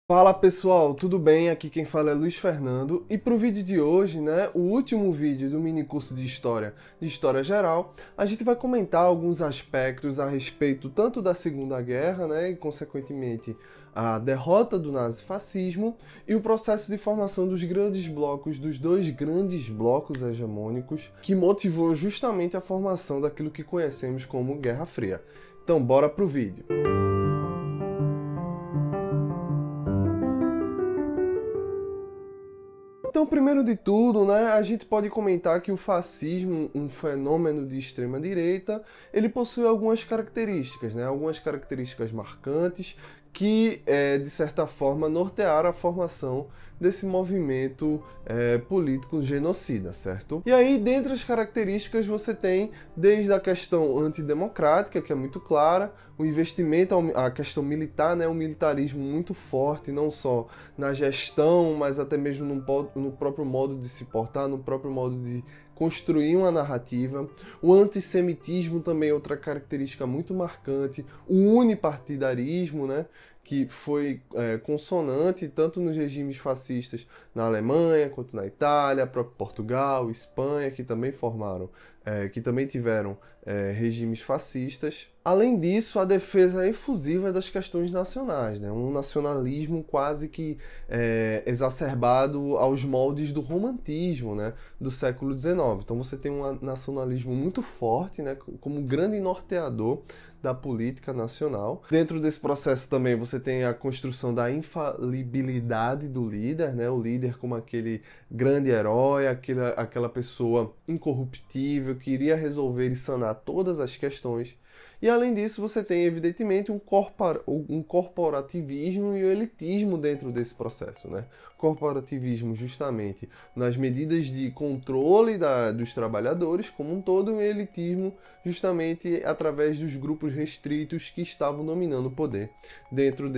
Fala pessoal, tudo bem? Aqui quem fala é Luiz Fernando e para o vídeo de hoje, o último vídeo do mini curso de História Geral, a gente vai comentar alguns aspectos a respeito tanto da Segunda Guerra, e consequentemente a derrota do nazifascismo e o processo de formação dos grandes blocos, dos dois grandes blocos hegemônicos, que motivou justamente a formação daquilo que conhecemos como Guerra Fria. Então, bora pro vídeo! Então, primeiro de tudo, a gente pode comentar que o fascismo, um fenômeno de extrema-direita, ele possui algumas características, algumas características marcantes que, de certa forma, nortearam a formação desse movimento político genocida, certo? E aí, dentre as características, você tem desde a questão antidemocrática, que é muito clara, o investimento, a questão militar, o militarismo muito forte, não só na gestão, mas até mesmo no próprio modo de se portar, no próprio modo de construir uma narrativa. O antissemitismo também é outra característica muito marcante. O unipartidarismo, que foi consonante tanto nos regimes fascistas na Alemanha quanto na Itália, próprio Portugal, Espanha, que também que também tiveram regimes fascistas. Além disso, a defesa efusiva das questões nacionais, um nacionalismo quase que exacerbado aos moldes do romantismo, do século XIX. Então você tem um nacionalismo muito forte, como grande norteador da política nacional. Dentro desse processo também você tem a construção da infalibilidade do líder, o líder como aquele grande herói, aquela pessoa incorruptível que iria resolver e sanar todas as questões. E além disso, você tem evidentemente um corporativismo e o elitismo dentro desse processo. Corporativismo justamente nas medidas de controle dos trabalhadores como um todo, e o elitismo justamente através dos grupos restritos que estavam dominando o poder dentro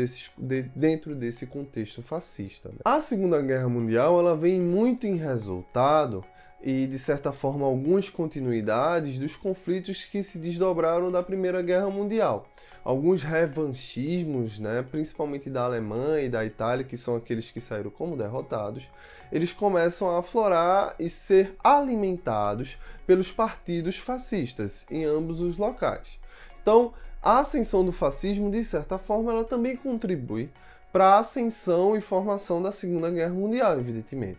desse contexto fascista. A Segunda Guerra Mundial ela vem muito em resultado e, de certa forma, algumas continuidades dos conflitos que se desdobraram da Primeira Guerra Mundial. Alguns revanchismos, principalmente da Alemanha e da Itália, que são aqueles que saíram como derrotados, eles começam a aflorar e ser alimentados pelos partidos fascistas em ambos os locais. Então, a ascensão do fascismo, de certa forma, ela também contribui para a ascensão e formação da Segunda Guerra Mundial, evidentemente.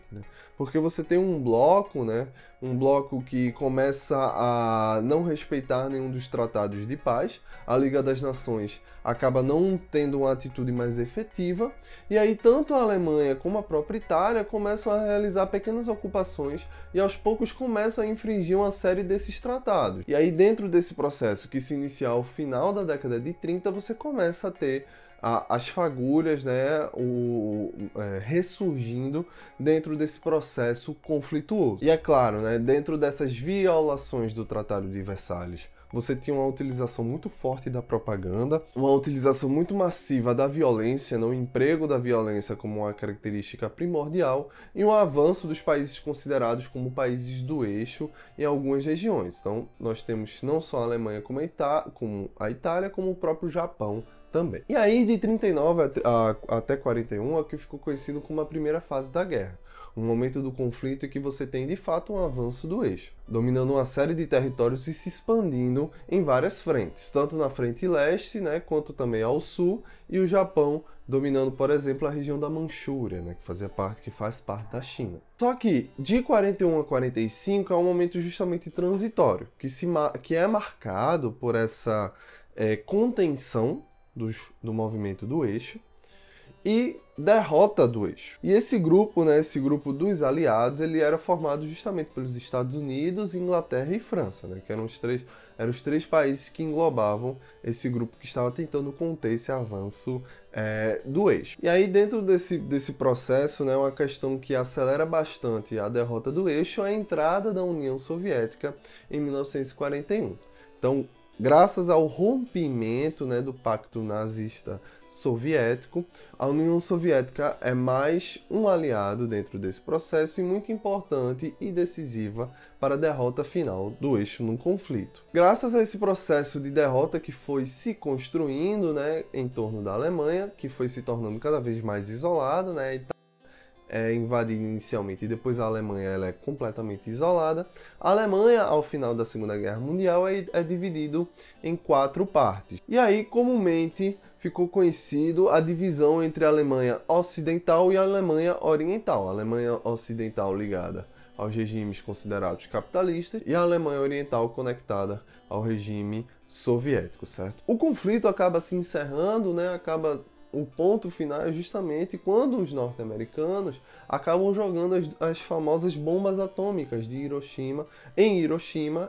Porque você tem um bloco que começa a não respeitar nenhum dos tratados de paz, a Liga das Nações acaba não tendo uma atitude mais efetiva, e aí tanto a Alemanha como a própria Itália começam a realizar pequenas ocupações e aos poucos começam a infringir uma série desses tratados. E aí dentro desse processo que se inicia ao final da década de 30, você começa a ter as fagulhas, ressurgindo dentro desse processo conflituoso. E é claro, dentro dessas violações do Tratado de Versalhes, você tinha uma utilização muito forte da propaganda, uma utilização muito massiva da violência, o emprego da violência como uma característica primordial, e um avanço dos países considerados como países do eixo em algumas regiões. Então, nós temos não só a Alemanha como a Itália, como o próprio Japão também. E aí, de 39 até 41, é o que ficou conhecido como a primeira fase da guerra. Um momento do conflito em que você tem, de fato, um avanço do eixo, dominando uma série de territórios e se expandindo em várias frentes, tanto na frente leste, quanto também ao sul, e o Japão dominando, por exemplo, a região da Manchúria, que faz parte da China. Só que, de 41 a 45, é um momento justamente transitório, que é marcado por essa contenção do movimento do eixo e derrota do eixo. E esse grupo dos aliados, ele era formado justamente pelos Estados Unidos, Inglaterra e França, que eram os três países que englobavam esse grupo que estava tentando conter esse avanço do eixo. E aí dentro desse processo, uma questão que acelera bastante a derrota do eixo é a entrada da União Soviética em 1941. Então, graças ao rompimento do pacto nazista soviético. A União Soviética é mais um aliado dentro desse processo e muito importante e decisiva para a derrota final do eixo no conflito. Graças a esse processo de derrota que foi se construindo, né, em torno da Alemanha, que foi se tornando cada vez mais isolada, né, invadida inicialmente e depois a Alemanha ela é completamente isolada. A Alemanha, ao final da Segunda Guerra Mundial, é dividido em 4 partes. E aí, comumente, ficou conhecido a divisão entre a Alemanha Ocidental e a Alemanha Oriental. A Alemanha Ocidental ligada aos regimes considerados capitalistas e a Alemanha Oriental conectada ao regime soviético, certo? O conflito acaba se encerrando, né? O ponto final é justamente quando os norte-americanos acabam jogando as famosas bombas atômicas de Hiroshima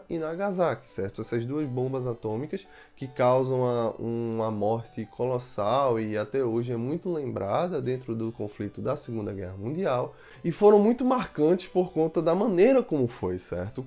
e Nagasaki, certo? Essas 2 bombas atômicas que causam uma morte colossal e até hoje é muito lembrada dentro do conflito da Segunda Guerra Mundial e foram muito marcantes por conta da maneira como foi, certo?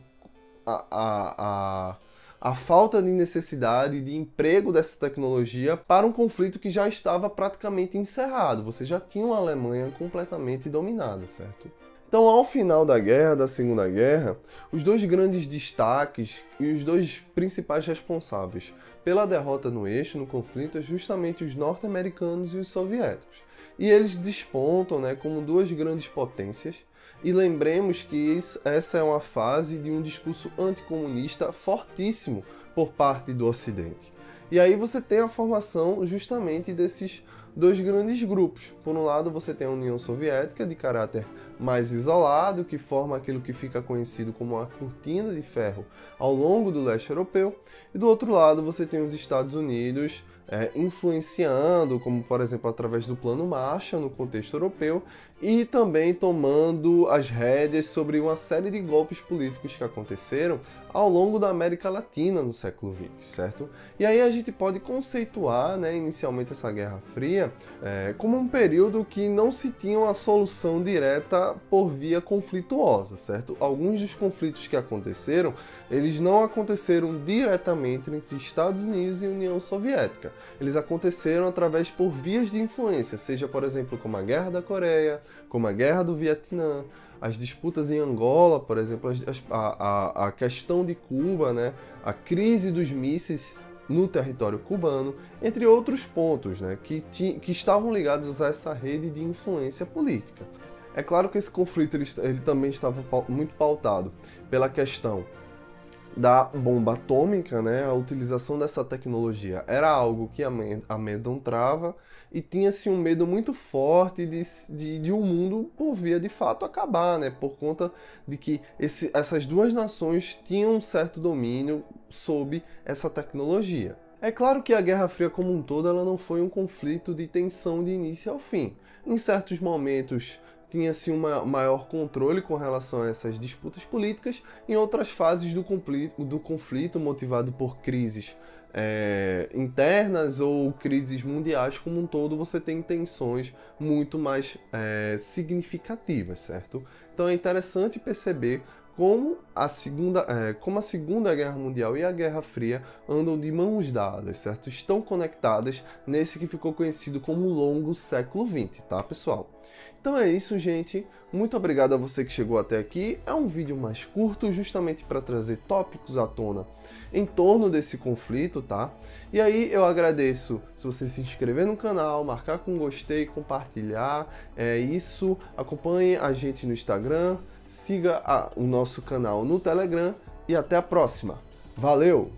A falta de necessidade de emprego dessa tecnologia para um conflito que já estava praticamente encerrado. Você já tinha uma Alemanha completamente dominada, certo? Então, ao final da Segunda Guerra, os 2 grandes destaques e os 2 principais responsáveis pela derrota no eixo, no conflito, é justamente os norte-americanos e os soviéticos. E eles despontam, né, como 2 grandes potências. E lembremos que essa é uma fase de um discurso anticomunista fortíssimo por parte do Ocidente. E aí você tem a formação justamente desses 2 grandes grupos. Por um lado, você tem a União Soviética, de caráter mais isolado, que forma aquilo que fica conhecido como a cortina de ferro ao longo do leste europeu. E do outro lado, você tem os Estados Unidos, influenciando, como por exemplo através do Plano Marshall no contexto europeu, e também tomando as rédeas sobre uma série de golpes políticos que aconteceram ao longo da América Latina no século XX, certo? E aí a gente pode conceituar, né, inicialmente essa Guerra Fria como um período que não se tinha uma solução direta por via conflituosa, certo? Alguns dos conflitos que aconteceram, eles não aconteceram diretamente entre Estados Unidos e União Soviética. Eles aconteceram através por vias de influência, seja, por exemplo, como a Guerra da Coreia, como a Guerra do Vietnã, as disputas em Angola, por exemplo, a questão de Cuba, né? A crise dos mísseis no território cubano, entre outros pontos, né? que estavam ligados a essa rede de influência política. É claro que esse conflito ele também estava muito pautado pela questão da bomba atômica, né? A utilização dessa tecnologia era algo que amedrontava e tinha-se um medo muito forte de um mundo por via de fato acabar, né? Por conta de que essas 2 nações tinham um certo domínio sobre essa tecnologia. É claro que a Guerra Fria como um todo ela não foi um conflito de tensão de início ao fim. Em certos momentos tinha-se um maior controle com relação a essas disputas políticas. Em outras fases do conflito motivado por crises internas ou crises mundiais como um todo, você tem tensões muito mais significativas, certo? Então é interessante perceber como a Segunda Guerra Mundial e a Guerra Fria andam de mãos dadas, certo? Estão conectadas nesse que ficou conhecido como longo século XX, tá, pessoal? Então é isso, gente. Muito obrigado a você que chegou até aqui. É um vídeo mais curto, justamente para trazer tópicos à tona em torno desse conflito, tá? E aí eu agradeço se você se inscrever no canal, marcar com gostei, compartilhar. É isso. Acompanhe a gente no Instagram. Siga o nosso canal no Telegram e até a próxima. Valeu!